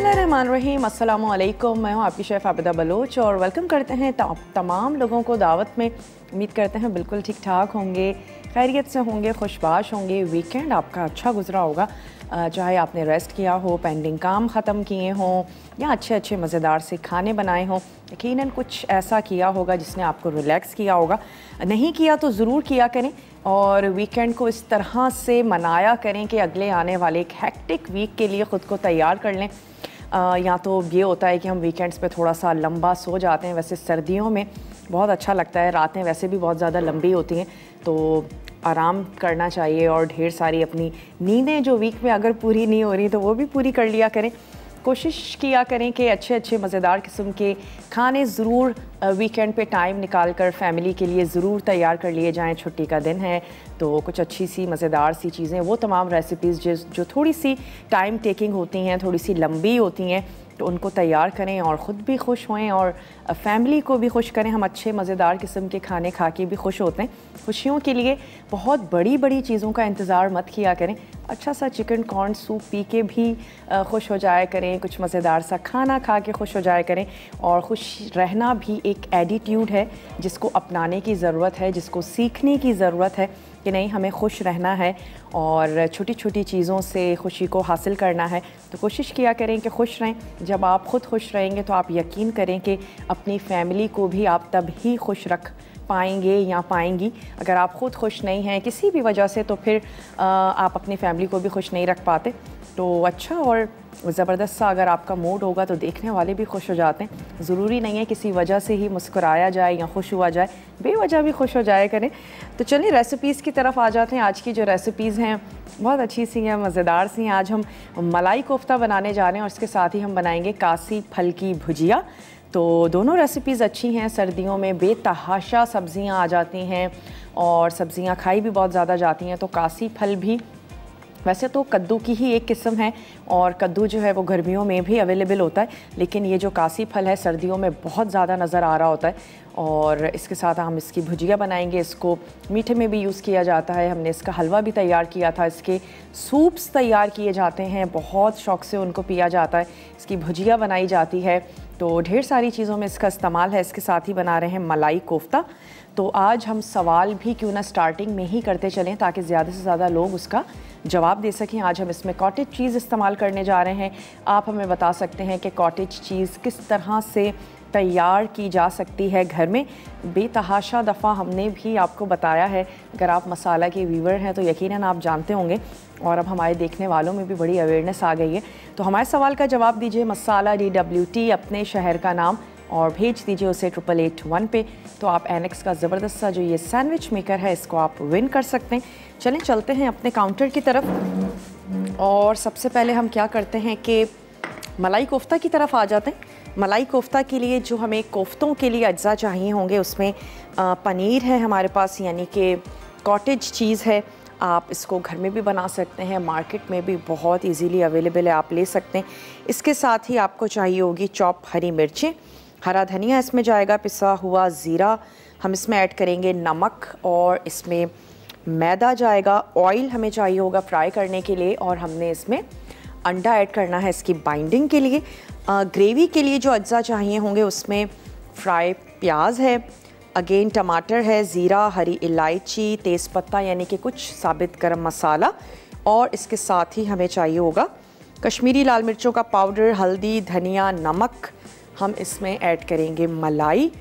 बिस्मिल्लाहिर्रहमानिर्रहीम, अस्सलामु अलैकुम। मैं हूँ आपकी शेफ़ आबिदा बलोच और वेलकम करते हैं तमाम लोगों को दावत में। उम्मीद करते हैं बिल्कुल ठीक ठाक होंगे, खैरियत से होंगे, खुशबाश होंगे। वीकेंड आपका अच्छा गुजरा होगा, चाहे आपने रेस्ट किया हो, पेंडिंग काम ख़त्म किए हों या अच्छे अच्छे मज़ेदार से खाने बनाए हों। यकीनन कुछ ऐसा किया होगा जिसने आपको रिलैक्स किया होगा। नहीं किया तो ज़रूर किया करें और वीकेंड को इस तरह से मनाया करें कि अगले आने वाले एक हेक्टिक वीक के लिए ख़ुद को तैयार कर लें। या तो ये होता है कि हम वीकेंड्स पे थोड़ा सा लंबा सो जाते हैं। वैसे सर्दियों में बहुत अच्छा लगता है, रातें वैसे भी बहुत ज़्यादा लंबी होती हैं, तो आराम करना चाहिए और ढेर सारी अपनी नींदें जो वीक में अगर पूरी नहीं हो रही तो वो भी पूरी कर लिया करें। कोशिश किया करें कि अच्छे अच्छे मज़ेदार किस्म के खाने ज़रूर वीकेंड पे टाइम निकाल कर फैमिली के लिए ज़रूर तैयार कर लिए जाएं। छुट्टी का दिन है तो कुछ अच्छी सी मज़ेदार सी चीज़ें, वो तमाम रेसिपीज़ जो थोड़ी सी टाइम टेकिंग होती हैं, थोड़ी सी लंबी होती हैं, तो उनको तैयार करें और ख़ुद भी खुश होएं और फैमिली को भी खुश करें। हम अच्छे मज़ेदार किस्म के खाने खा के भी खुश होते हैं। खुशियों के लिए बहुत बड़ी बड़ी चीज़ों का इंतज़ार मत किया करें। अच्छा सा चिकन कॉर्न सूप पी के भी खुश हो जाया करें, कुछ मज़ेदार सा खाना खा के खुश हो जाया करें। और खुश रहना भी एक एटीट्यूड है जिसको अपनाने की ज़रूरत है, जिसको सीखने की ज़रूरत है कि नहीं, हमें खुश रहना है और छोटी छोटी चीज़ों से खुशी को हासिल करना है। तो कोशिश किया करें कि खुश रहें। जब आप ख़ुद खुश रहेंगे तो आप यकीन करें कि अपनी फैमिली को भी आप तब ही खुश रख पाएंगे या पाएंगी। अगर आप ख़ुद खुश नहीं हैं किसी भी वजह से तो फिर आप अपनी फैमिली को भी खुश नहीं रख पाते। तो अच्छा और ज़बरदस्त सा अगर आपका मूड होगा तो देखने वाले भी खुश हो जाते हैं। ज़रूरी नहीं है किसी वजह से ही मुस्कुराया जाए या खुश हुआ जाए, बेवजह भी खुश हो जाया करें। तो चलिए रेसिपीज़ की तरफ आ जाते हैं। आज की जो रेसिपीज़ हैं बहुत अच्छी सी हैं, मज़ेदार सी हैं। आज हम मलाई कोफ्ता बनाने जा रहे हैं और इसके साथ ही हम बनाएंगे कासी फल की भुजिया। तो दोनों रेसिपीज़ अच्छी हैं। सर्दियों में बेतहाशा सब्ज़ियाँ आ जाती हैं और सब्ज़ियाँ खाई भी बहुत ज़्यादा जाती हैं। तो कासी फल भी वैसे तो कद्दू की ही एक किस्म है और कद्दू जो है वो गर्मियों में भी अवेलेबल होता है, लेकिन ये जो कासी फल है सर्दियों में बहुत ज़्यादा नज़र आ रहा होता है। और इसके साथ हम इसकी भुजिया बनाएंगे। इसको मीठे में भी यूज़ किया जाता है। हमने इसका हलवा भी तैयार किया था, इसके सूप्स तैयार किए जाते हैं, बहुत शौक़ से उनको पिया जाता है। इसकी भुजिया बनाई जाती है, तो ढेर सारी चीज़ों में इसका इस्तेमाल है। इसके साथ ही बना रहे हैं मलाई कोफ्ता। तो आज हम सवाल भी क्यों ना स्टार्टिंग में ही करते चलें ताकि ज़्यादा से ज़्यादा लोग उसका जवाब दे सकें। आज हम इसमें कॉटेज चीज़ इस्तेमाल करने जा रहे हैं। आप हमें बता सकते हैं कि कॉटेज चीज़ किस तरह से तैयार की जा सकती है घर में। बेतहाशा दफ़ा हमने भी आपको बताया है। अगर आप मसाला के व्यूवर हैं तो यकीनन आप जानते होंगे और अब हमारे देखने वालों में भी बड़ी अवेयरनेस आ गई है। तो हमारे सवाल का जवाब दीजिए मसाला DWT, अपने शहर का नाम, और भेज दीजिए उसे 8881 पे। तो आप एनेक्स का ज़बरदस्त सा जो ये सैंडविच मेकर है इसको आप विन कर सकते हैं। चलें चलते हैं अपने काउंटर की तरफ और सबसे पहले हम क्या करते हैं कि मलाई कोफ्ता की तरफ आ जाते हैं। मलाई कोफ्ता के लिए जो हमें कोफ्तों के लिए अज्जा चाहिए होंगे उसमें पनीर है हमारे पास, यानी कि कॉटेज चीज़ है। आप इसको घर में भी बना सकते हैं, मार्केट में भी बहुत इजीली अवेलेबल है, आप ले सकते हैं। इसके साथ ही आपको चाहिए होगी चॉप हरी मिर्चें, हरा धनिया इसमें जाएगा, पिसा हुआ ज़ीरा, हम इसमें ऐड करेंगे नमक और इसमें मैदा जाएगा। ऑयल हमें चाहिए होगा फ्राई करने के लिए और हमने इसमें अंडा ऐड करना है इसकी बाइंडिंग के लिए। ग्रेवी के लिए जो अज्जा चाहिए होंगे उसमें फ्राई प्याज है, अगेन टमाटर है, ज़ीरा, हरी इलायची, तेज़पत्ता यानी कि कुछ साबित गरम मसाला, और इसके साथ ही हमें चाहिए होगा कश्मीरी लाल मिर्चों का पाउडर, हल्दी, धनिया, नमक। हम इसमें ऐड करेंगे मलाई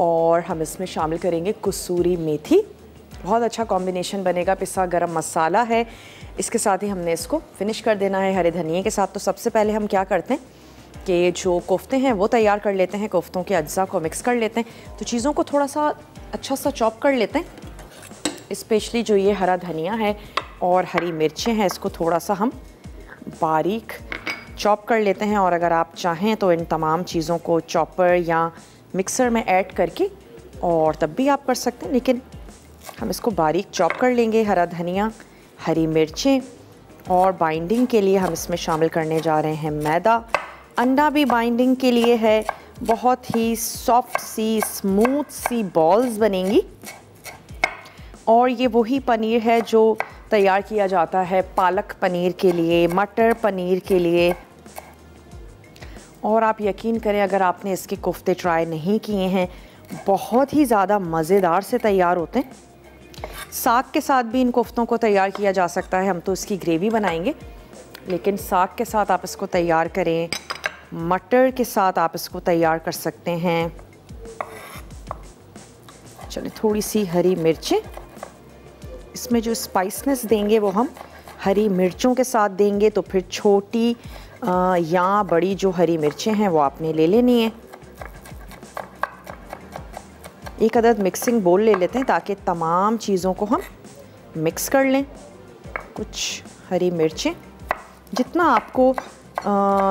और हम इसमें शामिल करेंगे कसूरी मेथी। बहुत अच्छा कॉम्बिनेशन बनेगा। पिसा गरम मसाला है, इसके साथ ही हमने इसको फिनिश कर देना है हरे धनिए के साथ। तो सबसे पहले हम क्या करते हैं कि जो कोफ्ते हैं वो तैयार कर लेते हैं, कोफ्तों के अज्जा को मिक्स कर लेते हैं। तो चीज़ों को थोड़ा सा अच्छा सा चॉप कर लेते हैं। स्पेशली जो ये हरा धनिया है और हरी मिर्चें हैं इसको थोड़ा सा हम बारीक चॉप कर लेते हैं। और अगर आप चाहें तो इन तमाम चीज़ों को चॉपर या मिक्सर में ऐड करके और तब भी आप कर सकते हैं, लेकिन हम इसको बारीक चॉप कर लेंगे। हरा धनिया, हरी मिर्चें, और बाइंडिंग के लिए हम इसमें शामिल करने जा रहे हैं मैदा। अंडा भी बाइंडिंग के लिए है। बहुत ही सॉफ्ट सी स्मूथ सी बॉल्स बनेंगी। और ये वही पनीर है जो तैयार किया जाता है पालक पनीर के लिए, मटर पनीर के लिए। और आप यकीन करें, अगर आपने इसके कोफ्ते ट्राई नहीं किए हैं, बहुत ही ज़्यादा मज़ेदार से तैयार होते हैं। साग के साथ भी इन कोफ्तों को तैयार किया जा सकता है। हम तो इसकी ग्रेवी बनाएंगे, लेकिन साग के साथ आप इसको तैयार करें, मटर के साथ आप इसको तैयार कर सकते हैं। चलिए, थोड़ी सी हरी मिर्चें, इसमें जो स्पाइसनेस देंगे वो हम हरी मिर्चों के साथ देंगे। तो फिर छोटी या बड़ी जो हरी मिर्चें हैं वो आपने ले लेनी है। एक अदद मिक्सिंग बोल ले लेते हैं ताकि तमाम चीज़ों को हम मिक्स कर लें। कुछ हरी मिर्चें, जितना आपको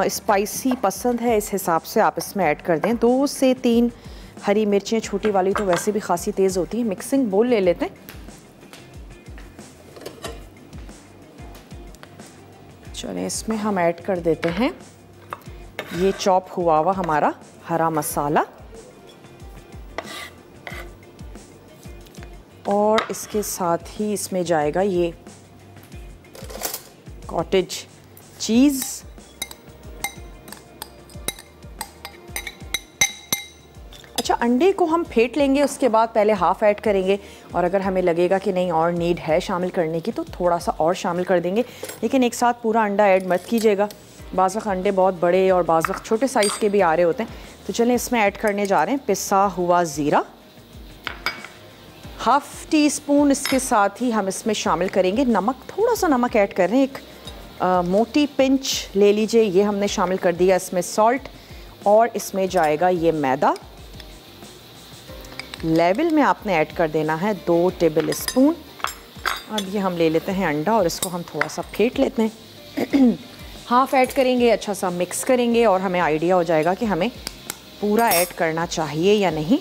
स्पाइसी पसंद है इस हिसाब से आप इसमें ऐड कर दें। 2 से 3 हरी मिर्चें, छोटी वाली तो वैसे भी खासी तेज़ होती है। मिक्सिंग बोल ले लेते हैं। चलें, इसमें हम ऐड कर देते हैं ये चॉप हुआ हुआ हमारा हरा मसाला, और इसके साथ ही इसमें जाएगा ये कॉटेज चीज़। अच्छा, अंडे को हम फेंट लेंगे, उसके बाद पहले हाफ़ ऐड करेंगे, और अगर हमें लगेगा कि नहीं और नीड है शामिल करने की तो थोड़ा सा और शामिल कर देंगे। लेकिन एक साथ पूरा अंडा ऐड मत कीजिएगा, बाज़ वक़्त अंडे बहुत बड़े और बाज़ वक़्त छोटे साइज़ के भी आ रहे होते हैं। तो चलें, इसमें ऐड करने जा रहे हैं पिसा हुआ ज़ीरा, हाफ़ टी स्पून। इसके साथ ही हम इसमें शामिल करेंगे नमक, थोड़ा सा नमक ऐड कर रहे हैं, एक मोटी पिंच ले लीजिए, ये हमने शामिल कर दिया इसमें सॉल्ट। और इसमें जाएगा ये मैदा, लेवल में आपने ऐड कर देना है 2 टेबल स्पून। अब ये हम ले लेते हैं अंडा और इसको हम थोड़ा सा फेंट लेते हैं। हाफ़ ऐड करेंगे, अच्छा सा मिक्स करेंगे और हमें आइडिया हो जाएगा कि हमें पूरा ऐड करना चाहिए या नहीं।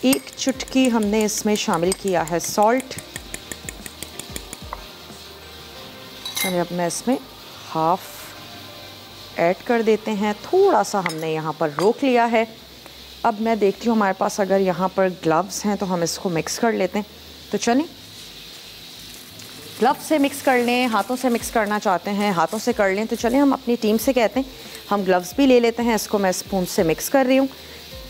एक चुटकी हमने इसमें शामिल किया है सॉल्ट। चलिए, अब मैं इसमें हाफ़ ऐड कर देते हैं, थोड़ा सा हमने यहाँ पर रोक लिया है। अब मैं देखती हूँ हमारे पास अगर यहाँ पर ग्लव्स हैं तो हम इसको मिक्स कर लेते हैं। तो चलिए, ग्लव्स से मिक्स कर लें, हाथों से मिक्स करना चाहते हैं हाथों से कर लें। तो चलिए, हम अपनी टीम से कहते हैं हम ग्लव्स भी ले लेते हैं। इसको मैं स्पून से मिक्स कर रही हूँ,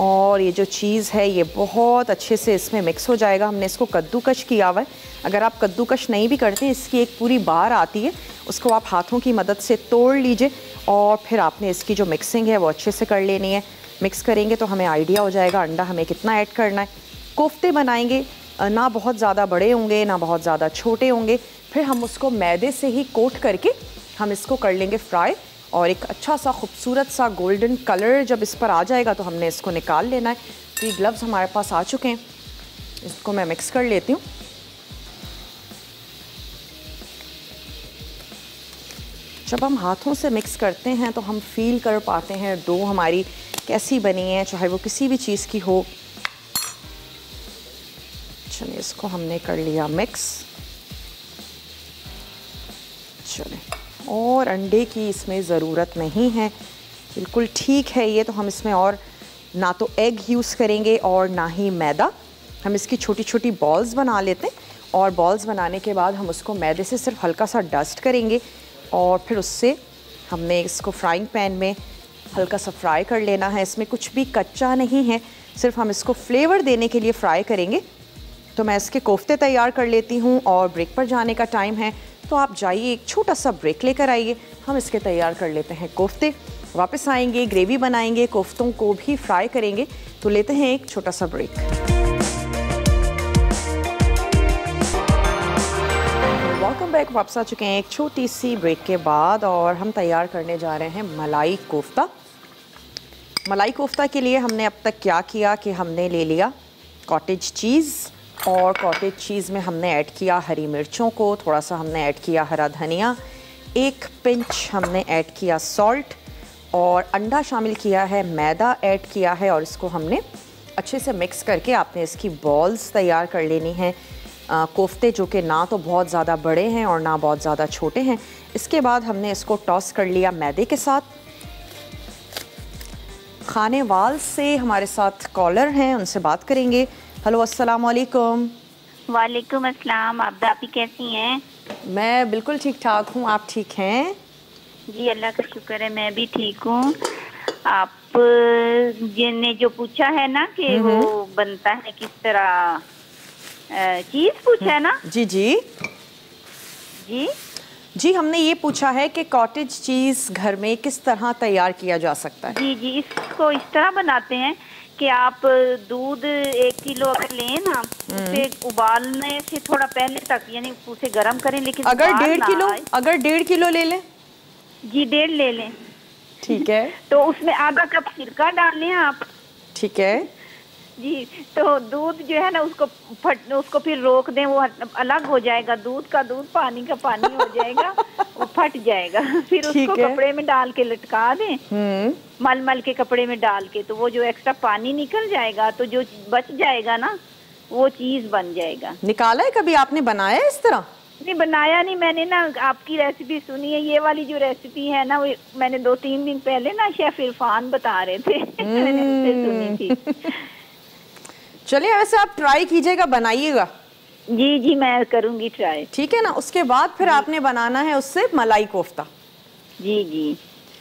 और ये जो चीज़ है ये बहुत अच्छे से इसमें मिक्स हो जाएगा। हमने इसको कद्दूकश किया हुआ है। अगर आप कद्दूकश नहीं भी करते, इसकी एक पूरी बार आती है, उसको आप हाथों की मदद से तोड़ लीजिए, और फिर आपने इसकी जो मिक्सिंग है वो अच्छे से कर लेनी है। मिक्स करेंगे तो हमें आइडिया हो जाएगा अंडा हमें कितना ऐड करना है। कोफ्ते बनाएंगे, ना बहुत ज़्यादा बड़े होंगे ना बहुत ज़्यादा छोटे होंगे। फिर हम उसको मैदे से ही कोट करके हम इसको कर लेंगे फ्राई, और एक अच्छा सा खूबसूरत सा गोल्डन कलर जब इस पर आ जाएगा तो हमने इसको निकाल लेना है। तो ये ग्लव्स हमारे पास आ चुके हैं, इसको मैं मिक्स कर लेती हूँ। जब हम हाथों से मिक्स करते हैं तो हम फील कर पाते हैं डो हमारी कैसी बनी है, चाहे वो किसी भी चीज़ की हो। चलिए, इसको हमने कर लिया मिक्स। चलिए, और अंडे की इसमें ज़रूरत नहीं है, बिल्कुल ठीक है ये। तो हम इसमें और ना तो एग यूज़ करेंगे और ना ही मैदा। हम इसकी छोटी छोटी बॉल्स बना लेते हैं, और बॉल्स बनाने के बाद हम उसको मैदे से सिर्फ हल्का सा डस्ट करेंगे, और फिर उससे हमने इसको फ्राइंग पैन में हल्का सा फ्राई कर लेना है। इसमें कुछ भी कच्चा नहीं है, सिर्फ हम इसको फ्लेवर देने के लिए फ्राई करेंगे। तो मैं इसके कोफ्ते तैयार कर लेती हूँ, और ब्रेक पर जाने का टाइम है, तो आप जाइए एक छोटा सा ब्रेक लेकर आइए। हम इसके तैयार कर लेते हैं कोफ्ते, वापस आएंगे, ग्रेवी बनाएंगे, कोफ्तों को भी फ्राई करेंगे। तो लेते हैं एक छोटा सा ब्रेक। वेलकम बैक, वापस आ चुके हैं एक छोटी सी ब्रेक के बाद, और हम तैयार करने जा रहे हैं मलाई कोफ्ता। मलाई कोफ्ता के लिए हमने अब तक क्या किया कि हमने ले लिया कॉटेज चीज़, और कॉटेज चीज़ में हमने ऐड किया हरी मिर्चों को, थोड़ा सा हमने ऐड किया हरा धनिया, एक पिंच हमने ऐड किया सॉल्ट, और अंडा शामिल किया है, मैदा ऐड किया है, और इसको हमने अच्छे से मिक्स करके आपने इसकी बॉल्स तैयार कर लेनी है। कोफ्ते जो कि ना तो बहुत ज़्यादा बड़े हैं और ना बहुत ज़्यादा छोटे हैं। इसके बाद हमने इसको टॉस कर लिया मैदे के साथ। खानेवाल से हमारे साथ कॉलर हैं, उनसे बात करेंगे। हेलो, अस्सलाम वालेकुम। वालेकुम अस्सलाम। आप कैसी हैं? मैं बिल्कुल ठीक ठाक हूँ, आप ठीक हैं? जी अल्लाह का शुक्र है, मैं भी ठीक हूँ। आप ने जो पूछा है ना कि वो बनता है किस तरह, चीज पूछा है ना? जी जी जी जी, हमने ये पूछा है कि कॉटेज चीज़ घर में किस तरह तैयार किया जा सकता है। जी जी, इसको इस तरह बनाते हैं कि आप दूध 1 किलो अगर लें ना, उसे उबालने से थोड़ा पहले तक यानी उसे गर्म करें, लेकिन अगर 1.5 किलो ले लें? जी 1.5 ले लें। ठीक है। तो उसमें आधा कप सिरका डाल लें आप। ठीक है जी, तो दूध जो है ना उसको फिर रोक दें, वो अलग हो जाएगा, दूध का दूध पानी का पानी हो जाएगा, वो फट जाएगा। फिर उसको कपड़े में डाल के लटका दें, मल के कपड़े में डाल के, तो वो जो एक्स्ट्रा पानी निकल जाएगा, तो जो बच जाएगा ना वो चीज बन जाएगा। निकाला है कभी आपने, बनाया है इस तरह? नहीं बनाया नहीं, मैंने ना आपकी रेसिपी सुनी है, ये वाली जो रेसिपी है ना, वो मैंने 2-3 दिन पहले ना शेफ इरफान बता रहे थे। मैंने उससे सुनी थी। चलिए, वैसे आप ट्राई कीजिएगा, बनाइएगा। जी जी, मैं करूंगी ट्राई। ठीक है ना? उसके बाद फिर आपने बनाना है उससे मलाई कोफ्ता। जी जी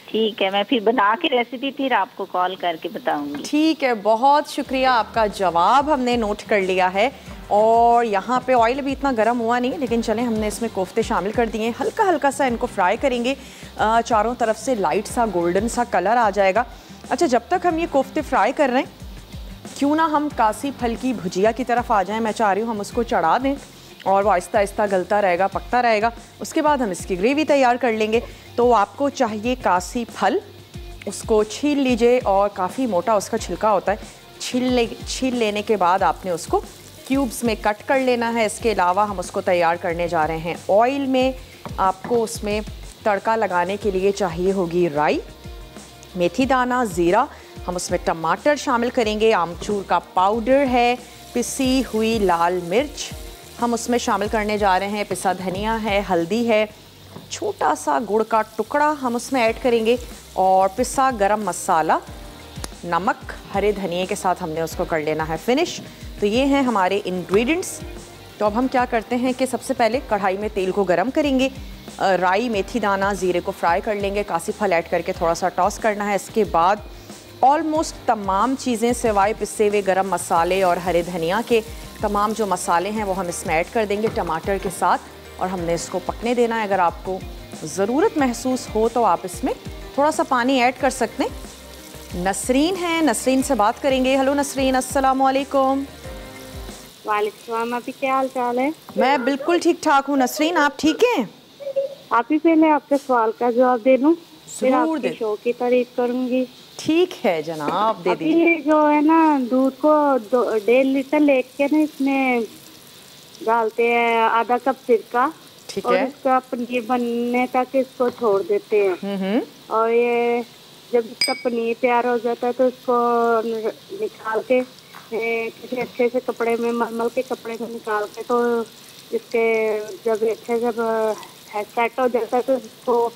ठीक है, मैं फिर बना के रेसिपी फिर आपको कॉल करके बताऊंगी। ठीक है, बहुत शुक्रिया, आपका जवाब हमने नोट कर लिया है। और यहाँ पे ऑयल अभी इतना गर्म हुआ नहीं, लेकिन चलें हमने इसमें कोफ्ते शामिल कर दिए हैं। हल्का हल्का सा इनको फ्राई करेंगे, चारों तरफ से लाइट सा गोल्डन सा कलर आ जाएगा। अच्छा, जब तक हम ये कोफ्ते फ्राई कर रहे हैं, क्यों ना हम कासी फल की भुजिया की तरफ आ जाएं। मैं चाह रही हूँ हम उसको चढ़ा दें और वो आहिस्ता आहिस्ता गलता रहेगा, पकता रहेगा। उसके बाद हम इसकी ग्रेवी तैयार कर लेंगे। तो आपको चाहिए कासी फल, उसको छील लीजिए, और काफ़ी मोटा उसका छिलका होता है। छील लेने के बाद आपने उसको क्यूब्स में कट कर लेना है। इसके अलावा हम उसको तैयार करने जा रहे हैं ऑयल में। आपको उसमें तड़का लगाने के लिए चाहिए होगी राई, मेथी दाना, ज़ीरा। हम उसमें टमाटर शामिल करेंगे, आमचूर का पाउडर है, पिसी हुई लाल मिर्च हम उसमें शामिल करने जा रहे हैं, पिसा धनिया है, हल्दी है, छोटा सा गुड़ का टुकड़ा हम उसमें ऐड करेंगे, और पिसा गरम मसाला, नमक, हरे धनिए के साथ हमने उसको कर लेना है फिनिश। तो ये हैं हमारे इंग्रेडिएंट्स। तो अब हम क्या करते हैं कि सबसे पहले कढ़ाई में तेल को गरम करेंगे, राई, मेथी दाना, ज़ीरे को फ्राई कर लेंगे, कासी फल ऐड करके थोड़ा सा टॉस करना है। इसके बाद ऑलमोस्ट तमाम चीज़ें सिवाय पिसे हुए गरम मसाले और हरे धनिया के तमाम जो मसाले हैं वो हम इसमें ऐड कर देंगे टमाटर के साथ, और हमने इसको पकने देना है। अगर आपको ज़रूरत महसूस हो तो आप इसमें थोड़ा सा पानी ऐड कर सकते हैं। नसरीन है, नसरीन से बात करेंगे। हेलो नसरीन, अस्सलाम वालेकुम। वालेकुम, आपकी क्या हाल चाल है? मैं बिल्कुल ठीक ठाक हूँ नसरीन, आप ठीक हैं? आप ही पहले आपके सवाल का जवाब दे दूं, फिर आपके शो की तारीफ करूंगी। ठीक है जनाब, दे दीजिए। अभी जो है ना, दूध को 1.5 लीटर लेके ना इसमें डालते हैं आधा कप सिरका, ठीक और है। इसका पनीर बनने तक इसको छोड़ देते हैं। और ये जब इसका पनीर तैयार हो जाता है तो इसको निकाल के किसी अच्छे से कपड़े में, मलमल के कपड़े में निकाल के, तो इसके जब अच्छे जब सेट हो जाता है तो इसको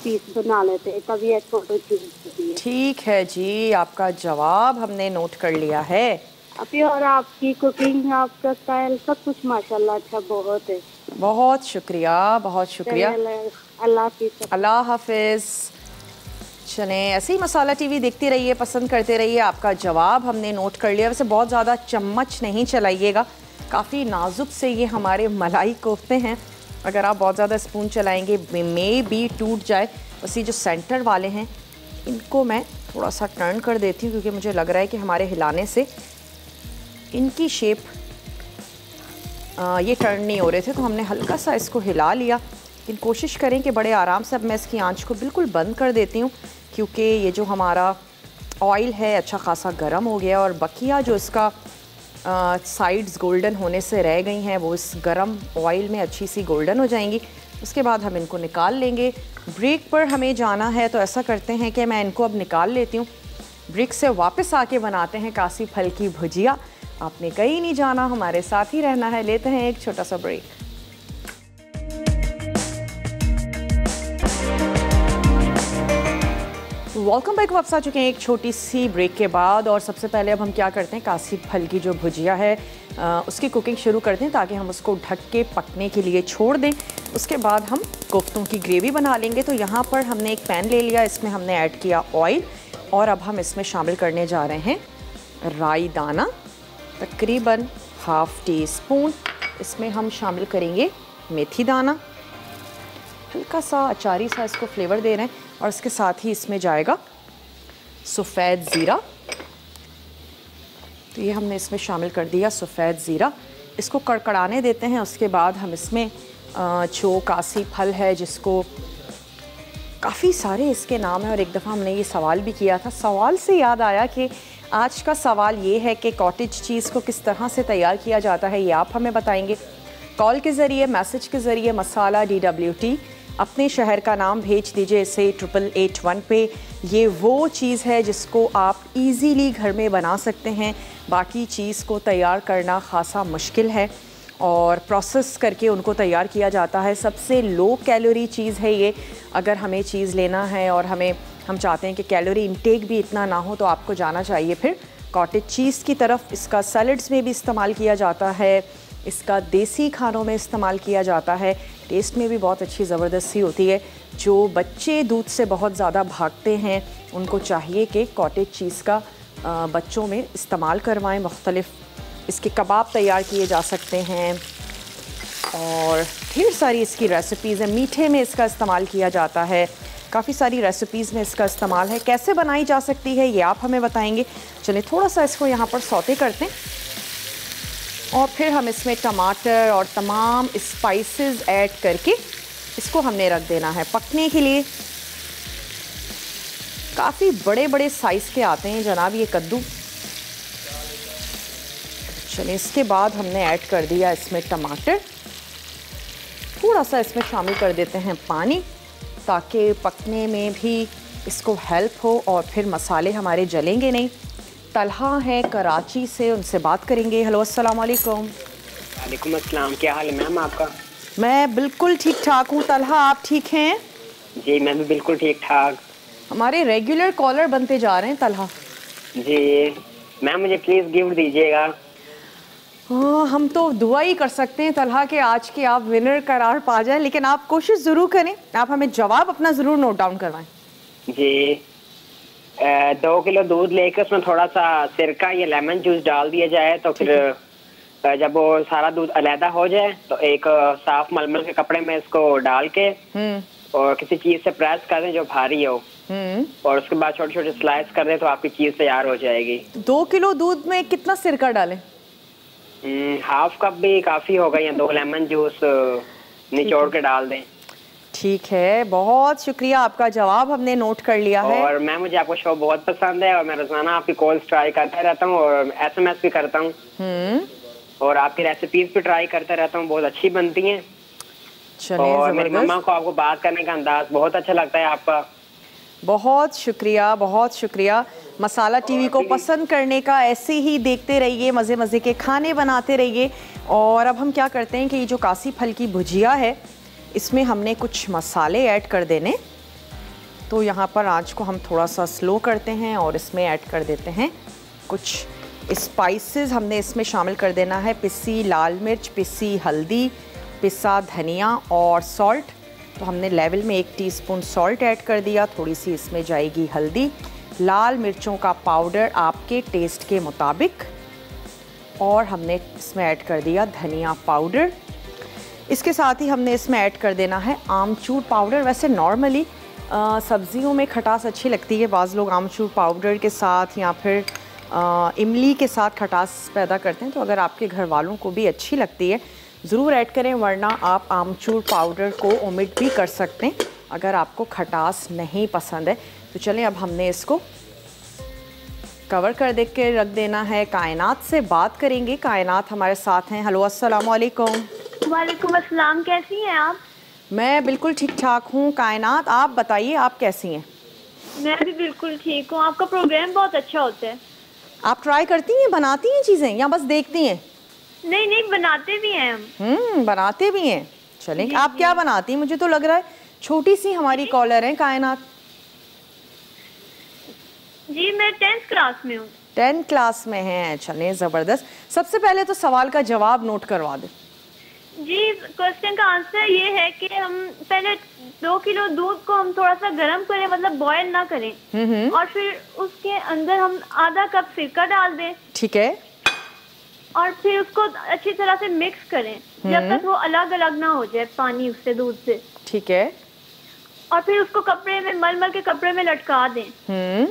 पीस बना लेते हैं, तभी एक छोटी चीज होती है। ठीक है जी, आपका जवाब हमने नोट कर लिया है। अभी और आपकी कुकिंग, आपका स्टाइल, सब कुछ माशाल्लाह अच्छा बहुत है। बहुत शुक्रिया, बहुत शुक्रिया। अल्लाह हाफिज़। अल्लाह हाफिज़। चलें, ऐसे ही मसाला टीवी देखते रहिए, पसंद करते रहिए। आपका जवाब हमने नोट कर लिया। वैसे बहुत ज़्यादा चम्मच नहीं चलाइएगा, काफ़ी नाजुक से ये हमारे मलाई कोफ्ते हैं। अगर आप बहुत ज़्यादा स्पून चलाएंगे मे भी टूट जाए। बस ये जो सेंटर वाले हैं इनको मैं थोड़ा सा टर्न कर देती हूँ, क्योंकि मुझे लग रहा है कि हमारे हिलाने से इनकी शेप ये टर्न नहीं हो रहे थे, तो हमने हल्का सा इसको हिला लिया। लेकिन कोशिश करें कि बड़े आराम से। अब मैं इसकी आंच को बिल्कुल बंद कर देती हूँ, क्योंकि ये जो हमारा ऑयल है अच्छा खासा गर्म हो गया, और बकिया जो इसका साइड्स गोल्डन होने से रह गई हैं वो इस गरम ऑयल में अच्छी सी गोल्डन हो जाएंगी। उसके बाद हम इनको निकाल लेंगे। ब्रेक पर हमें जाना है, तो ऐसा करते हैं कि मैं इनको अब निकाल लेती हूँ। ब्रेक से वापस आके बनाते हैं कासी फल की भुजिया। आपने कहीं नहीं जाना, हमारे साथ ही रहना है। लेते हैं एक छोटा सा ब्रेक। Welcome back. वापस आ चुके हैं एक छोटी सी ब्रेक के बाद, और सबसे पहले अब हम क्या करते हैं, कासी फल की जो भुजिया है उसकी कुकिंग शुरू करते हैं ताकि हम उसको ढक के पकने के लिए छोड़ दें। उसके बाद हम कोफ्तों की ग्रेवी बना लेंगे। तो यहाँ पर हमने एक पैन ले लिया, इसमें हमने ऐड किया ऑयल, और अब हम इसमें शामिल करने जा रहे हैं राई दाना, तकरीबन हाफ़ टी स्पून। इसमें हम शामिल करेंगे मेथी दाना, हल्का सा अचारी सा इसको फ्लेवर दे रहे हैं, और इसके साथ ही इसमें जाएगा सफ़ेद ज़ीरा। तो ये हमने इसमें शामिल कर दिया सफ़ेद ज़ीरा। इसको कड़कड़ाने देते हैं। उसके बाद हम इसमें जो कासी फल है, जिसको काफ़ी सारे इसके नाम हैं, और एक दफ़ा हमने ये सवाल भी किया था। सवाल से याद आया कि आज का सवाल ये है कि कॉटेज चीज़ को किस तरह से तैयार किया जाता है, ये आप हमें बताएंगे। कॉल के ज़रिए, मैसेज के ज़रिए मसाला DWT अपने शहर का नाम भेज दीजिए इसे 8881 पे। ये वो चीज़ है जिसको आप इजीली घर में बना सकते हैं। बाकी चीज़ को तैयार करना खासा मुश्किल है, और प्रोसेस करके उनको तैयार किया जाता है। सबसे लो कैलोरी चीज़ है ये। अगर हमें चीज़ लेना है और हम चाहते हैं कि कैलोरी इंटेक भी इतना ना हो, तो आपको जाना चाहिए फिर कॉटेज चीज़ की तरफ। इसका सैलड्स में भी इस्तेमाल किया जाता है, इसका देसी खानों में इस्तेमाल किया जाता है। टेस्ट में भी बहुत अच्छी ज़बरदस्ती होती है। जो बच्चे दूध से बहुत ज़्यादा भागते हैं, उनको चाहिए कि कॉटेज चीज़ का बच्चों में इस्तेमाल करवाएं। मुख्तलिफ़ इसके कबाब तैयार किए जा सकते हैं, और ढेर सारी इसकी रेसिपीज़ हैं। मीठे में इसका इस्तेमाल किया जाता है, काफ़ी सारी रेसिपीज़ में इसका इस्तेमाल है। कैसे बनाई जा सकती है ये आप हमें बताएंगे। चलिए थोड़ा सा इसको यहाँ पर सौते करते हैं, और फिर हम इसमें टमाटर और तमाम स्पाइसेस ऐड करके इसको हमने रख देना है पकने के लिए। काफ़ी बड़े बड़े साइज़ के आते हैं जनाब ये कद्दू। चलिए इसके बाद हमने ऐड कर दिया इसमें टमाटर, थोड़ा सा इसमें शामिल कर देते हैं पानी, ताकि पकने में भी इसको हेल्प हो, और फिर मसाले हमारे जलेंगे नहीं। तलहा है कराची से, उनसे बात करेंगे। हेलो, अस्सलाम वालेकुम। वालेकुम अस्सलाम। क्या हाल है मैम आपका? मैं बिल्कुल ठीक ठाक हूँ। तलहा, आप ठीक हैं? जी मैं भी बिल्कुल ठीक ठाक। हमारे रेगुलर कॉलर बनते जा रहे हैं तलहा। जी मैम, मुझे प्लीज़ गिफ्ट दीजिएगा। हाँ, हम तो दुआ ही कर सकते हैं तलहा के आज के आप विनर करार पा जाएं, लेकिन आप कोशिश ज़रूर करें। आप हमें जवाब अपना ज़रूर नोट डाउन करवाएं। जी 2 किलो दूध लेकर उसमें थोड़ा सा सिरका या लेमन जूस डाल दिया जाए, तो फिर जब वो सारा दूध अलहदा हो जाए तो एक साफ मलमल के कपड़े में इसको डाल के और किसी चीज से प्रेस कर दें जो भारी हो, और उसके बाद छोटे छोटे स्लाइस कर दें, तो आपकी चीज तैयार हो जाएगी। 2 किलो दूध में कितना सिरका डालें? हाफ कप भी काफी होगा, या 2 लेमन जूस निचोड़ के डाल दें। ठीक है, बहुत शुक्रिया, आपका जवाब हमने नोट कर लिया है। और मैं मुझे आपका शो बहुत पसंद है, और मैं रोजाना आपकी कॉल्स ट्राई करता रहता हूँ, और SMS भी करता हूँ, और आपकी रेसिपीज भी ट्राई करता रहता हूँ, बहुत अच्छी बनती हैं। और मेरी मम्मा को आपको बात करने का अंदाज बहुत अच्छा लगता है आपका। बहुत शुक्रिया, बहुत शुक्रिया। मसाला टीवी को पसंद करने का, ऐसे ही देखते रहिए, मज़े मज़े के खाने बनाते रहिए। और अब हम क्या करते हैं कि ये जो कासी फल की भुजिया है, इसमें हमने कुछ मसाले ऐड कर देने। तो यहाँ पर आंच को हम थोड़ा सा स्लो करते हैं, और इसमें ऐड कर देते हैं कुछ स्पाइसेस। हमने इसमें शामिल कर देना है पिसी लाल मिर्च, पिसी हल्दी, पिसा धनिया और सॉल्ट। तो हमने लेवल में 1 टीस्पून सॉल्ट ऐड कर दिया। थोड़ी सी इसमें जाएगी हल्दी, लाल मिर्चों का पाउडर आपके टेस्ट के मुताबिक, और हमने इसमें ऐड कर दिया धनिया पाउडर। इसके साथ ही हमने इसमें ऐड कर देना है आमचूर पाउडर। वैसे नॉर्मली सब्जियों में खटास अच्छी लगती है, बाज़ लोग आमचूर पाउडर के साथ या फिर इमली के साथ खटास पैदा करते हैं। तो अगर आपके घर वालों को भी अच्छी लगती है ज़रूर ऐड करें, वरना आप आमचूर पाउडर को ओमिट भी कर सकते हैं अगर आपको खटास नहीं पसंद है। तो चलें, अब हमने इसको कवर कर दे के रख देना है। कायनात से बात करेंगे। कायनात हमारे साथ हैं। हेलो, अस्सलाम वालेकुम। वालेकुम अस्सलाम। कैसी हैं आप? मैं बिल्कुल ठीक ठाक हूँ। कायनात, आप बताइए, आप कैसी हैं? मैं भी बिल्कुल ठीक हूँ। आपका प्रोग्राम बहुत अच्छा होता है। आप ट्राई करती हैं, बनाती हैं चीज़ें, या बस देखती हैं? नहीं नहीं, बनाते भी हैं हम। बनाते भी हैं। चलें, आप क्या बनाती हैं? मुझे तो लग रहा है छोटी सी हमारी कॉलर है कायनात। जी मैं 10th क्लास में हूँ। 10 क्लास में हैं, चलें ज़बरदस्त। सबसे पहले तो सवाल का जवाब नोट करवा दें। जी क्वेश्चन का आंसर ये है कि हम पहले 2 किलो दूध को हम थोड़ा सा गर्म करें, मतलब बॉयल ना करें, और फिर उसके अंदर हम आधा कप सिरका डाल दें। ठीक है। और फिर उसको अच्छी तरह से मिक्स करें जब तक वो अलग अलग ना हो जाए पानी उससे, दूध से। ठीक है। और फिर उसको कपड़े में, मलमल के कपड़े में लटका दें।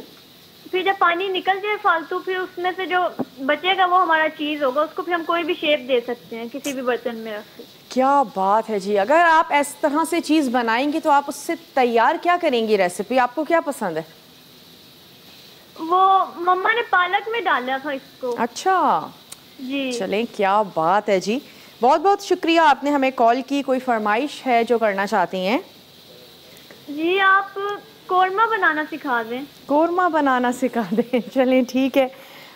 फिर जब पानी निकल जाए फालतू, फिर उसमें से जो बचेगा वो हमारा चीज होगा। उसको फिर हम कोई भी शेप दे सकते हैं, किसी भी बर्तन में रख के। क्या बात है जी। अगर आप इस तरह से चीज़ बनाएंगी तो आप उससे तैयार क्या करेंगी रेसिपी? आपको क्या पसंद है? वो मम्मा ने पालक में डाला था इसको। अच्छा जी। चलें, क्या बात है जी। बहुत बहुत शुक्रिया, आपने हमें कॉल की। कोई फरमाइश है जो करना चाहती हैं? जी आप कोरमा बनाना सिखा दें। कोरमा बनाना सिखा दें, चलें ठीक है।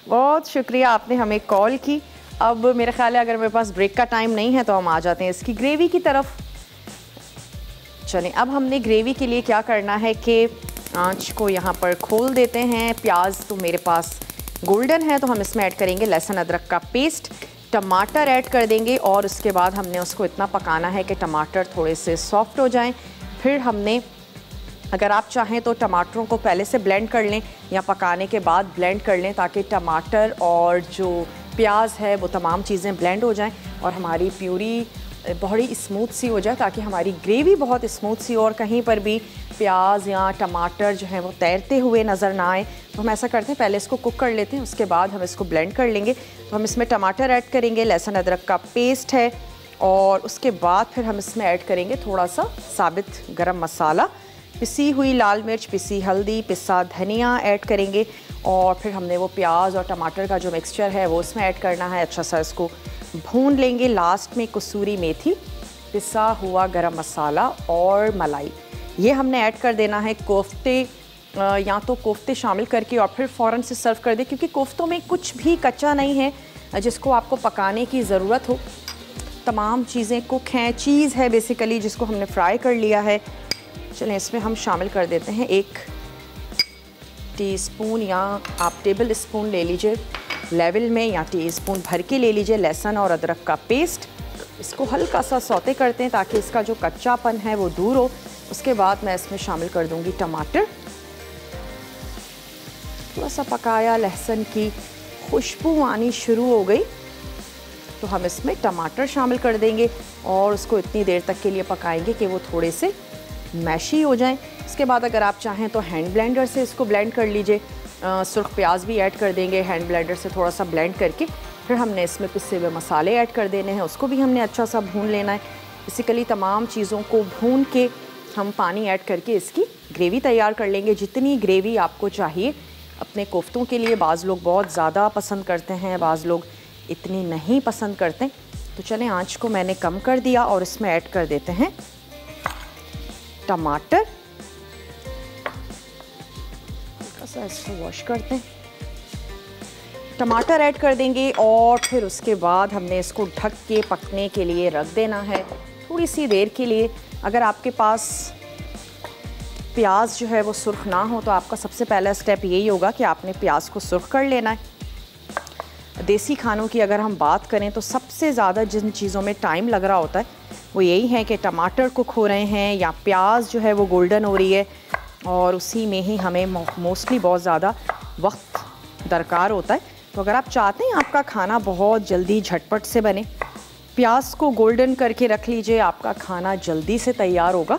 बहुत शुक्रिया, आपने हमें कॉल की। अब मेरा ख्याल है अगर मेरे पास ब्रेक का टाइम नहीं है तो हम आ जाते हैं इसकी ग्रेवी की तरफ। चलें, अब हमने ग्रेवी के लिए क्या करना है कि आँच को यहाँ पर खोल देते हैं। प्याज तो मेरे पास गोल्डन है तो हम इसमें ऐड करेंगे लहसुन अदरक का पेस्ट, टमाटर ऐड कर देंगे और उसके बाद हमने उसको इतना पकाना है कि टमाटर थोड़े से सॉफ्ट हो जाएं। फिर हमने, अगर आप चाहें तो टमाटरों को पहले से ब्लेंड कर लें या पकाने के बाद ब्लेंड कर लें, ताकि टमाटर और जो प्याज है वो तमाम चीज़ें ब्लेंड हो जाएं और हमारी प्यूरी बड़ी स्मूथ सी हो जाए, ताकि हमारी ग्रेवी बहुत स्मूथ सी हो और कहीं पर भी प्याज या टमाटर जो है वो तैरते हुए नज़र ना आए। तो हम ऐसा करते हैं, पहले इसको कुक कर लेते हैं, उसके बाद हम इसको ब्लेंड कर लेंगे। तो हम इसमें टमाटर ऐड करेंगे, लहसुन अदरक का पेस्ट है, और उसके बाद फिर हम इसमें ऐड करेंगे थोड़ा सा साबित गरम मसाला, पिसी हुई लाल मिर्च, पिसी हल्दी, पिसा धनिया ऐड करेंगे, और फिर हमने वो प्याज और टमाटर का जो मिक्सचर है वो इसमें ऐड करना है। अच्छा सा इसको भून लेंगे। लास्ट में कसूरी मेथी, पिसा हुआ गरम मसाला और मलाई, ये हमने ऐड कर देना है। कोफ्ते या तो कोफ्ते शामिल करके और फिर फ़ौरन से सर्व कर दें, क्योंकि कोफ्तों में कुछ भी कच्चा नहीं है जिसको आपको पकाने की ज़रूरत हो। तमाम चीज़ें कुक हैं, चीज़ है बेसिकली जिसको हमने फ्राई कर लिया है। चलें, इसमें हम शामिल कर देते हैं 1 टीस्पून या आप टेबल स्पून ले लीजिए लेवल में, या टीस्पून भर के ले लीजिए लहसुन और अदरक का पेस्ट। इसको हल्का सा सौते करते हैं ताकि इसका जो कच्चापन है वो दूर हो। उसके बाद मैं इसमें शामिल कर दूंगी टमाटर। थोड़ा सा पकाया, लहसुन की खुशबू आनी शुरू हो गई तो हम इसमें टमाटर शामिल कर देंगे और उसको इतनी देर तक के लिए पकाएंगे कि वो थोड़े से मैशी हो जाएं। इसके बाद अगर आप चाहें तो हैंड ब्लेंडर से इसको ब्लेंड कर लीजिए। सुर्ख प्याज भी ऐड कर देंगे हैंड ब्लेंडर से थोड़ा सा ब्लेंड करके। फिर हमने इसमें पिसे हुए मसाले ऐड कर देने हैं, उसको भी हमने अच्छा सा भून लेना है। बेसिकली तमाम चीज़ों को भून के हम पानी ऐड करके इसकी ग्रेवी तैयार कर लेंगे। जितनी ग्रेवी आपको चाहिए अपने कोफ्तों के लिए। बाज़ लोग बहुत ज़्यादा पसंद करते हैं, बाज़ लोग इतनी नहीं पसंद करते। तो चलें, आँच को मैंने कम कर दिया और इसमें ऐड कर देते हैं टमाटर। ऐसा इसको वॉश करते हैं, टमाटर ऐड कर देंगे और फिर उसके बाद हमने इसको ढक के पकने के लिए रख देना है थोड़ी सी देर के लिए। अगर आपके पास प्याज जो है वो सुर्ख ना हो तो आपका सबसे पहला स्टेप यही होगा कि आपने प्याज को सुर्ख कर लेना है। देसी खानों की अगर हम बात करें तो सबसे ज़्यादा जिन चीज़ों में टाइम लग रहा होता है वो यही है कि टमाटर कुक हो रहे हैं या प्याज जो है वो गोल्डन हो रही है, और उसी में ही हमें मोस्टली बहुत ज़्यादा वक्त दरकार होता है। तो अगर आप चाहते हैं आपका खाना बहुत जल्दी झटपट से बने, प्याज को गोल्डन करके रख लीजिए, आपका खाना जल्दी से तैयार होगा।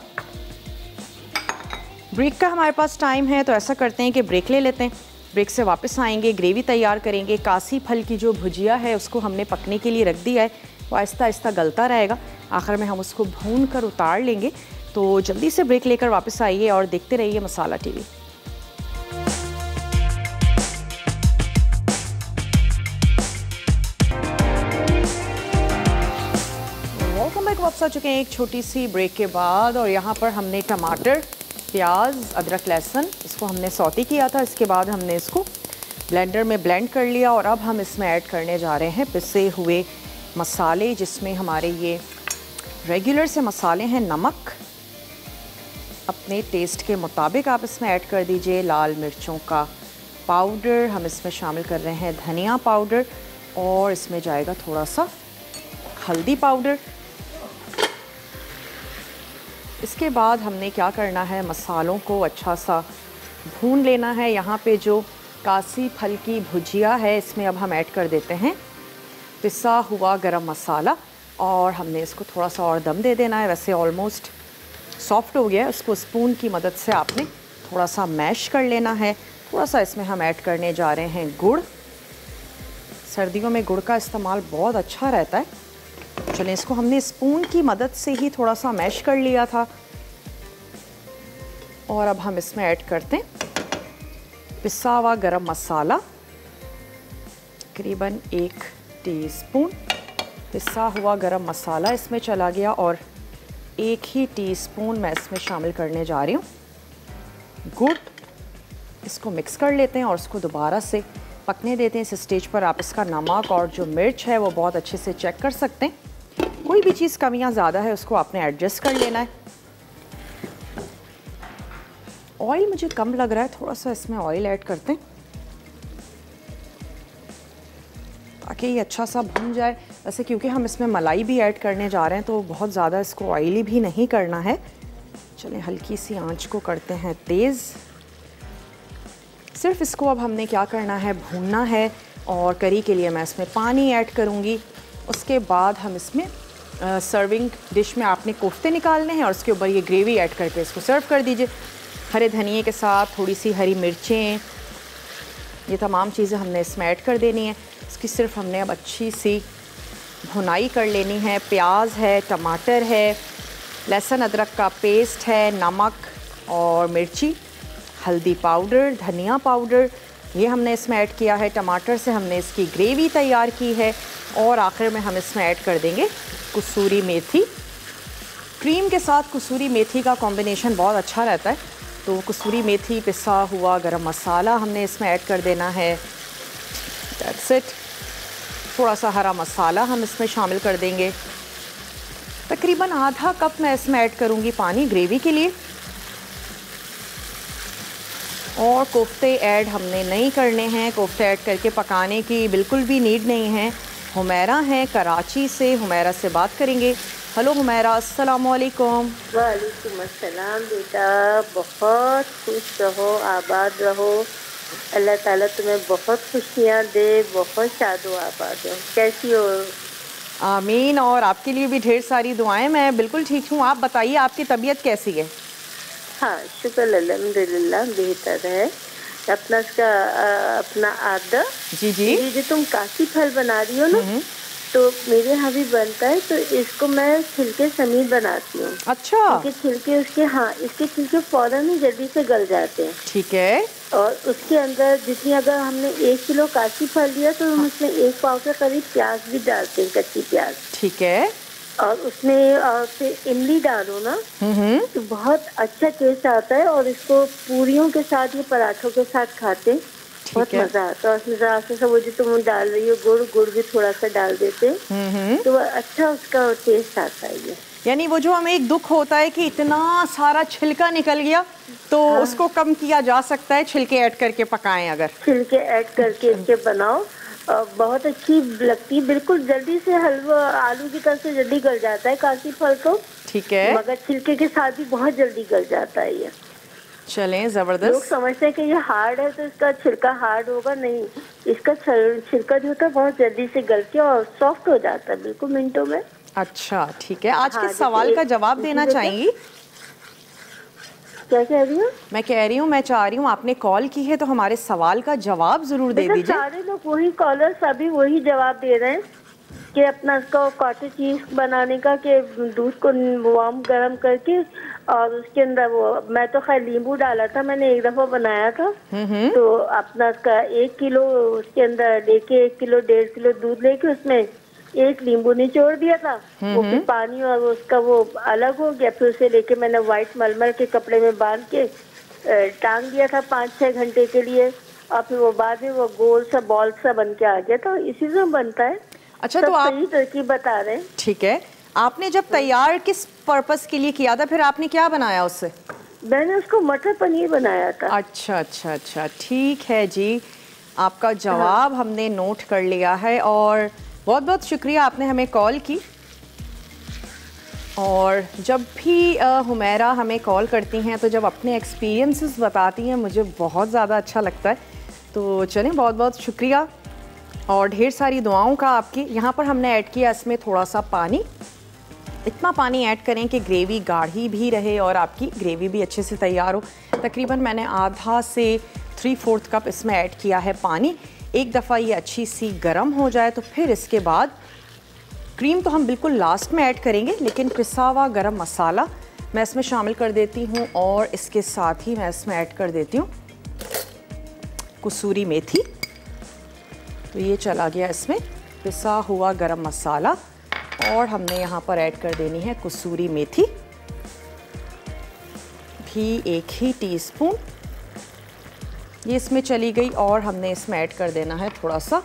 ब्रेक का हमारे पास टाइम है तो ऐसा करते हैं कि ब्रेक ले लेते हैं। ब्रेक से वापस आएंगे, ग्रेवी तैयार करेंगे। कासी फल की जो भुजिया है उसको हमने पकने के लिए रख दिया है, वो आहिस्ता आहिस्ता गलता रहेगा। आखिर में हम उसको भून कर उतार लेंगे। तो जल्दी से ब्रेक लेकर वापस आइए और देखते रहिए मसाला टीवी। वेलकम बैक, वापस आ चुके हैं एक छोटी सी ब्रेक के बाद। और यहाँ पर हमने टमाटर, प्याज, अदरक, लहसुन इसको हमने सौते किया था। इसके बाद हमने इसको ब्लेंडर में ब्लेंड कर लिया और अब हम इसमें ऐड करने जा रहे हैं पिसे हुए मसाले, जिसमें हमारे ये रेगुलर से मसाले हैं। नमक अपने टेस्ट के मुताबिक आप इसमें ऐड कर दीजिए, लाल मिर्चों का पाउडर, हम इसमें शामिल कर रहे हैं धनिया पाउडर और इसमें जाएगा थोड़ा सा हल्दी पाउडर। इसके बाद हमने क्या करना है, मसालों को अच्छा सा भून लेना है। यहाँ पे जो कासी फल की भुजिया है इसमें अब हम ऐड कर देते हैं पिसा हुआ गरम मसाला और हमने इसको थोड़ा सा और दम दे देना है। वैसे ऑलमोस्ट सॉफ्ट हो गया है, उसको स्पून की मदद से आपने थोड़ा सा मैश कर लेना है। थोड़ा सा इसमें हम ऐड करने जा रहे हैं गुड़। सर्दियों में गुड़ का इस्तेमाल बहुत अच्छा रहता है। चलें, इसको हमने स्पून की मदद से ही थोड़ा सा मैश कर लिया था और अब हम इसमें ऐड करते हैं पिसा हुआ गरम मसाला, तकरीबन 1 टीस्पून पिसा हुआ गरम मसाला इसमें चला गया और 1 ही टीस्पून मैं इसमें शामिल करने जा रही हूँ गुड़। इसको मिक्स कर लेते हैं और उसको दोबारा से पकने देते हैं। इस स्टेज पर आप इसका नमक और जो मिर्च है वो बहुत अच्छे से चेक कर सकते हैं। कोई भी चीज़ कम या ज़्यादा है उसको आपने एडजस्ट कर लेना है। ऑयल मुझे कम लग रहा है, थोड़ा सा इसमें ऑयल ऐड करते हैं ताकि ये अच्छा सा भुन जाए। वैसे क्योंकि हम इसमें मलाई भी ऐड करने जा रहे हैं तो बहुत ज़्यादा इसको ऑयली भी नहीं करना है। चलें, हल्की सी आंच को करते हैं तेज़। सिर्फ इसको अब हमने क्या करना है, भूनना है। और करी के लिए मैं इसमें पानी ऐड करूँगी। उसके बाद हम इसमें सर्विंग डिश में आपने कोफ्ते निकालने हैं और उसके ऊपर ये ग्रेवी ऐड करके इसको सर्व कर दीजिए हरे धनिए के साथ। थोड़ी सी हरी मिर्चें, ये तमाम चीज़ें हमने इसमें ऐड कर देनी है। इसकी सिर्फ हमने अब अच्छी सी भुनाई कर लेनी है। प्याज है, टमाटर है, लहसुन अदरक का पेस्ट है, नमक और मिर्ची, हल्दी पाउडर, धनिया पाउडर, ये हमने इसमें ऐड किया है। टमाटर से हमने इसकी ग्रेवी तैयार की है और आखिर में हम इसमें ऐड कर देंगे कसूरी मेथी। क्रीम के साथ कसूरी मेथी का कॉम्बिनेशन बहुत अच्छा रहता है, तो कसूरी मेथी, पिसा हुआ गरम मसाला हमने इसमें ऐड कर देना है। That's it. थोड़ा सा हरा मसाला हम इसमें शामिल कर देंगे। तकरीबन आधा कप मैं इसमें ऐड करूँगी पानी ग्रेवी के लिए। और कोफ्ते ऐड हमने नहीं करने हैं। कोफ्ते ऐड करके पकाने की बिल्कुल भी नीड नहीं है। हुमैरा हैं कराची से, हुमैरा से बात करेंगे। हेलो हुमैरा, अस्सलाम वालेकुम। वालेकुम अस्सलाम बेटा, बहुत खुश रहो, आबाद रहो। अल्लाह ताला तुम्हें बहुत खुशियाँ दे, बहुत शादो आबाद हो। कैसी हो? आमीन, और आपके लिए भी ढेर सारी दुआएं। मैं बिल्कुल ठीक हूँ, आप बताइए आपकी तबीयत कैसी है? हाँ शुक्र अल्हम्दुलिल्लाह बेहतर है। अपना आदा जी जी, ये जो तुम काशी फल बना रही हो ना, तो मेरे यहाँ भी बनता है, तो इसको मैं छिलके समेत बनाती हूँ। अच्छा। इसके छिलके उसके, हाँ इसके छिलके फौरन ही जल्दी से गल जाते हैं। ठीक है। और उसके अंदर जितनी, अगर हमने 1 किलो काशी फल लिया तो हम उसमें 1 पाव के करीब प्याज भी डालते हैं, कच्ची प्याज। ठीक है। और उसमें फिर इमली डालो ना, तो बहुत अच्छा टेस्ट आता है। और इसको पूरियों के साथ, ये पराठों के साथ खाते हैं, बहुत मजा आता है। उसमें जरा सा वो जो तुम डाल रही हो गुड़ भी थोड़ा सा डाल देते हैं, तो अच्छा उसका टेस्ट आता है ये। यानी वो जो हमें एक दुख होता है कि इतना सारा छिलका निकल गया, तो हाँ, उसको कम किया जा सकता है। छिलके ऐड करके पकाएं, अगर छिलके ऐड करके इसके बनाओ, बहुत अच्छी लगती है। बिल्कुल जल्दी से हलवा आलू की तरह से जल्दी गल जाता है काशी फल तो। ठीक है। मगर छिलके के साथ भी बहुत जल्दी गल जाता है ये। चलें, जबरदस्त। लोग समझते हैं कि ये हार्ड है तो इसका छिलका हार्ड होगा, नहीं, इसका छिलका जो होता है बहुत जल्दी से गल के और सॉफ्ट हो जाता है बिल्कुल मिनटों में। अच्छा ठीक है। आज के सवाल का जवाब देना चाहेंगी? क्या कह रही हूँ? मैं कह रही हूँ, मैं चाह रही हूँ, आपने कॉल की है तो हमारे सवाल का जवाब जरूर दे दीजिए। सारे लोग वही कॉलर्स अभी वही जवाब दे रहे हैं कि अपना इसका कॉटेज चीज बनाने का, कि दूध को वार्म गर्म करके और उसके अंदर वो, मैं तो खैर नींबू डाला था, मैंने एक दफा बनाया था। तो अपना इसका 1 किलो उसके अंदर लेके 1 किलो 1.5 किलो दूध लेके उसमें 1 नींबू निचोड़ दिया था। वो फिर पानी और उसका वो अलग हो गया। फिर उसे लेके मैंने व्हाइट मलमल के कपड़े में बांध के टांग दिया था 5-6 घंटे के लिए। और फिर वो बाद में वो गोल सा बॉल सा बन के आ गया था। इसी से बनता है। अच्छा, तो आप सही तरकीब बता रहे हैं। ठीक है। आपने जब तैयार किस पर्पस के लिए किया था, फिर आपने क्या बनाया उससे? मैंने उसको मटर पनीर बनाया था। अच्छा अच्छा अच्छा, ठीक है जी, आपका जवाब हमने नोट कर लिया है और बहुत बहुत शुक्रिया आपने हमें कॉल की। और जब भी हुमैरा हमें कॉल करती हैं तो जब अपने एक्सपीरियंसेस बताती हैं मुझे बहुत ज़्यादा अच्छा लगता है। तो चलें, बहुत बहुत शुक्रिया और ढेर सारी दुआओं का आपकी। यहाँ पर हमने ऐड किया इसमें थोड़ा सा पानी, इतना पानी ऐड करें कि ग्रेवी गाढ़ी भी रहे और आपकी ग्रेवी भी अच्छे से तैयार हो। तकरीबन मैंने आधा से 3/4 कप इसमें ऐड किया है पानी। एक दफ़ा ये अच्छी सी गर्म हो जाए तो फिर इसके बाद क्रीम तो हम बिल्कुल लास्ट में ऐड करेंगे, लेकिन पिसा हुआ गरम मसाला मैं इसमें शामिल कर देती हूँ और इसके साथ ही मैं इसमें ऐड कर देती हूँ कसूरी मेथी। तो ये चला गया इसमें पिसा हुआ गरम मसाला और हमने यहाँ पर ऐड कर देनी है कसूरी मेथी भी 1 ही टीस्पून, ये इसमें चली गई। और हमने इसमें ऐड कर देना है थोड़ा सा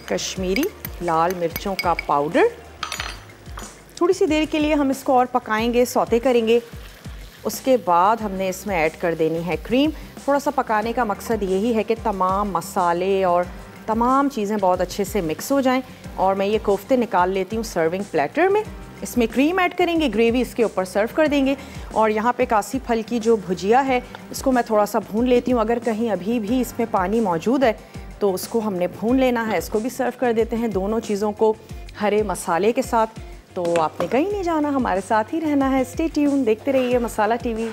कश्मीरी लाल मिर्चों का पाउडर। थोड़ी सी देर के लिए हम इसको और पकाएंगे, सौते करेंगे। उसके बाद हमने इसमें ऐड कर देनी है क्रीम। थोड़ा सा पकाने का मकसद यही है कि तमाम मसाले और तमाम चीज़ें बहुत अच्छे से मिक्स हो जाएं। और मैं ये कोफ्ते निकाल लेती हूँ सर्विंग प्लेटर में। इसमें क्रीम ऐड करेंगे, ग्रेवी इसके ऊपर सर्व कर देंगे। और यहाँ पे कासी फल की जो भुजिया है इसको मैं थोड़ा सा भून लेती हूँ। अगर कहीं अभी भी इसमें पानी मौजूद है तो उसको हमने भून लेना है, इसको भी सर्व कर देते हैं दोनों चीज़ों को हरे मसाले के साथ। तो आपने कहीं नहीं जाना, हमारे साथ ही रहना है। स्टे ट्यून, देखते रहिए मसाला टीवी।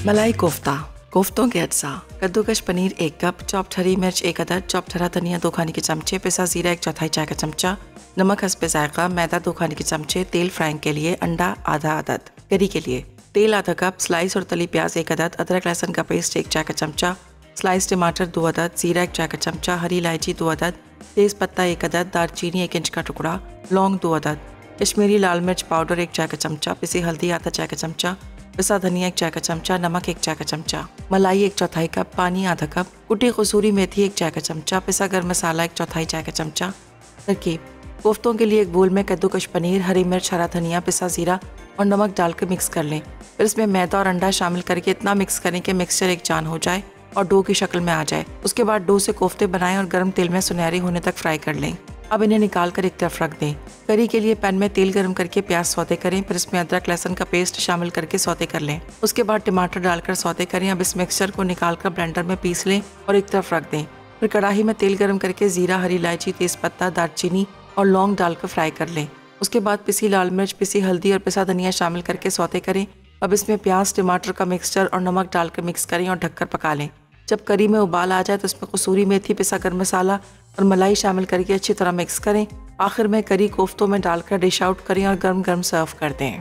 मलाई कोफ्ता, कोफ्तों के अज्जा: कद्दूकश पनीर 1 कप, चॉप्ड हरी मिर्च 1 अदद, चॉप्ड हरा धनिया 2 खाने के चमचे, पिसा जीरा 1/4 चाय का चमचा, नमक हस्बे जायका, मैदा 2 खाने के चमचे, तेल फ्राइंग के लिए, अंडा आधा अदद। करी के लिए तेल आधा कप, स्लाइस और तली प्याज 1 अदद, अदरक लहसुन का पेस्ट 1 चाय का चमचा, स्लाइस टमाटर 2 अदद, जीरा 1 चाय का चमचा, हरी इलायची 2 अदद, तेज पत्ता 1 अदद, दालचीनी 1 इंच का टुकड़ा, लौंग 2 अदद, कश्मीरी लाल मिर्च पाउडर 1 चाय का चमचा, पिसी हल्दी आधा चाय का चमचा, पिसा धनिया 1 चाय का चमचा, नमक 1 चाय का चमचा, मलाई 1/4 कप, पानी आधा कप, कुटी कसूरी मेथी 1 चाय का चमचा, पिसा गर्म मसाला 1/4 चाय का चमचा। तरकीब: कोफ्तों के लिए एक बोल में कद्दूकश पनीर, हरी मिर्च, हरा धनिया, पिसा जीरा और नमक डालकर मिक्स कर लें। फिर इसमें मैदा और अंडा शामिल करके इतना मिक्स करें कि मिक्सचर एक जान हो जाए और डो की शक्ल में आ जाए। उसके बाद डो से कोफ्ते बनाएं और गर्म तेल में सुनहरी होने तक फ्राई कर लें। अब इन्हें निकाल कर एक तरफ रख दें। करी के लिए पैन में तेल गर्म करके प्याज सौते करें, फिर इसमें अदरक लहसुन का पेस्ट शामिल करके सौते कर लें। उसके बाद टमाटर डालकर सौते करें। अब इस मिक्सचर को निकाल कर ब्लेंडर में पीस लें और एक तरफ रख दें। फिर कढ़ाई में तेल गर्म करके जीरा, हरी इलायची, तेज़पत्ता, दालचीनी और लौंग डालकर फ्राई कर लें। उसके बाद पिसी लाल मिर्च, पिसी हल्दी और पिसा धनिया शामिल करके सौते करें। अब इसमें प्याज, टमाटर का मिक्सचर और नमक डालकर मिक्स करें और ढककर पका लें। जब करी में उबाल आ जाए तो इसमें कसूरी मेथी, पिसा गर्म मसाला और मलाई शामिल करके अच्छी तरह मिक्स करें। आखिर में करी कोफ्तों में डालकर डिश आउट करें और गर्म गर्म सर्व कर दें।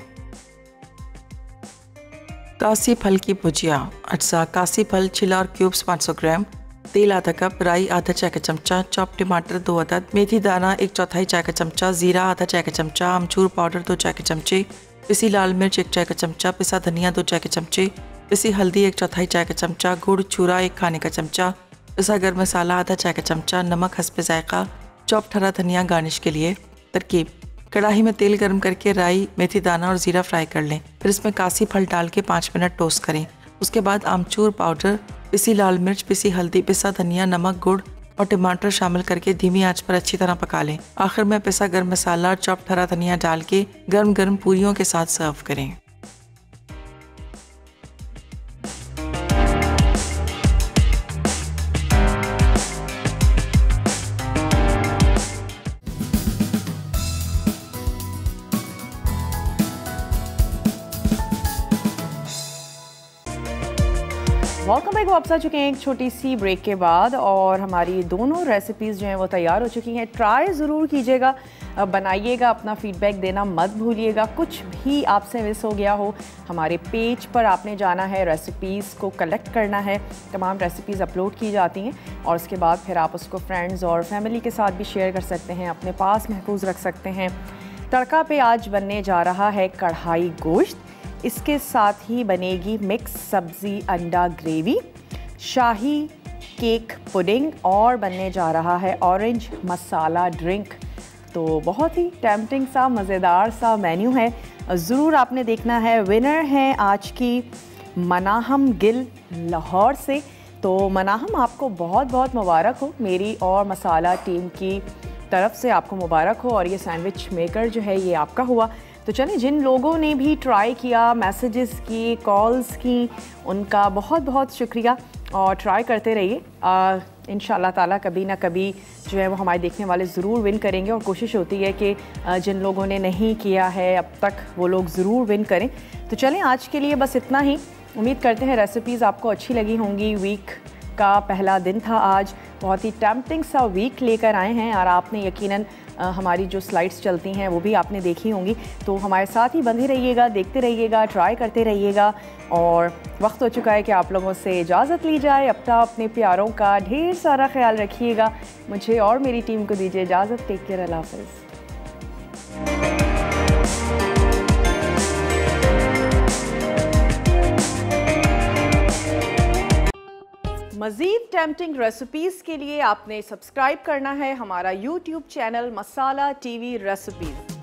कासी फल की भुजिया अज्जा: कासी फल छिला और क्यूब्स 500 ग्राम, तेल आधा कप, राई आधा चाय का चमचा, चॉप टमाटर 2 अदद, मेथी दाना 1/4 चाय का चमचा, जीरा आधा चाय का चमचा, अमचूर पाउडर 2 चाय के चमचे, पिसी लाल मिर्च 1 चाय का चमचा, पिसा धनिया 2 चाय के चमचे, पिसी हल्दी 1/4 चाय का चमचा, गुड़ चूरा 1 खाने का चमचा, पिसा गर्म मसाला आधा चाय का चमचा, नमक हस्बे जायका, चॉप्ड हरा धनिया गार्निश के लिए। तरकीब: कढ़ाई में तेल गर्म करके राई, मेथी दाना और जीरा फ्राई कर लें। फिर इसमें कासी फल डाल के 5 मिनट टोस्ट करें। उसके बाद आमचूर पाउडर, पिसी लाल मिर्च, पिसी हल्दी, पिसा धनिया, नमक, गुड़ और टमाटर शामिल करके धीमी आंच पर अच्छी तरह पका लें। आखिर में पिसा गर्म मसाला और चॉप्ड हरा धनिया डाल के गर्म गर्म पूरियों के साथ सर्व करें। Welcome back. वापस आ चुके हैं एक छोटी सी ब्रेक के बाद और हमारी दोनों रेसिपीज़ जो हैं वो तैयार हो चुकी हैं। ट्राई ज़रूर कीजिएगा, बनाइएगा, अपना फीडबैक देना मत भूलिएगा। कुछ भी आपसे मिस हो गया हो, हमारे पेज पर आपने जाना है, रेसिपीज़ को कलेक्ट करना है। तमाम रेसिपीज़ अपलोड की जाती हैं और उसके बाद फिर आप उसको फ्रेंड्स और फैमिली के साथ भी शेयर कर सकते हैं, अपने पास महफूज रख सकते हैं। तड़का पे आज बनने जा रहा है कढ़ाई गोश्त, इसके साथ ही बनेगी मिक्स सब्ज़ी अंडा ग्रेवी, शाही केक पुडिंग और बनने जा रहा है ऑरेंज मसाला ड्रिंक। तो बहुत ही टेम्पटिंग सा मज़ेदार सा मेन्यू है, ज़रूर आपने देखना है। विनर हैं आज की मनाहम गिल लाहौर से। तो मनाहम, आपको बहुत बहुत मुबारक हो, मेरी और मसाला टीम की तरफ से आपको मुबारक हो। और ये सैंडविच मेकर जो है ये आपका हुआ। तो चलें, जिन लोगों ने भी ट्राई किया, मैसेजेस की, कॉल्स की, उनका बहुत बहुत शुक्रिया और ट्राई करते रहिए। इंशाल्लाह ताला कभी ना कभी जो है वो हमारे देखने वाले ज़रूर विन करेंगे और कोशिश होती है कि जिन लोगों ने नहीं किया है अब तक वो लोग ज़रूर विन करें। तो चलें, आज के लिए बस इतना ही। उम्मीद करते हैं रेसिपीज़ आपको अच्छी लगी होंगी। वीक का पहला दिन था आज, बहुत ही टेम्पटिंग सा वीक लेकर आए हैं और आपने यकीनन हमारी जो स्लाइड्स चलती हैं वो भी आपने देखी होंगी। तो हमारे साथ ही बंधे रहिएगा, देखते रहिएगा, ट्राई करते रहिएगा। और वक्त हो चुका है कि आप लोगों से इजाज़त ली जाए। अपने प्यारों का ढेर सारा ख्याल रखिएगा। मुझे और मेरी टीम को दीजिए इजाज़त। टेक केयर, अल्लाह हाफ़िज़। मज़ीद टेम्पटिंग रेसिपीज़ के लिए आपने सब्सक्राइब करना है हमारा YouTube चैनल मसाला TV रेसिपीज़।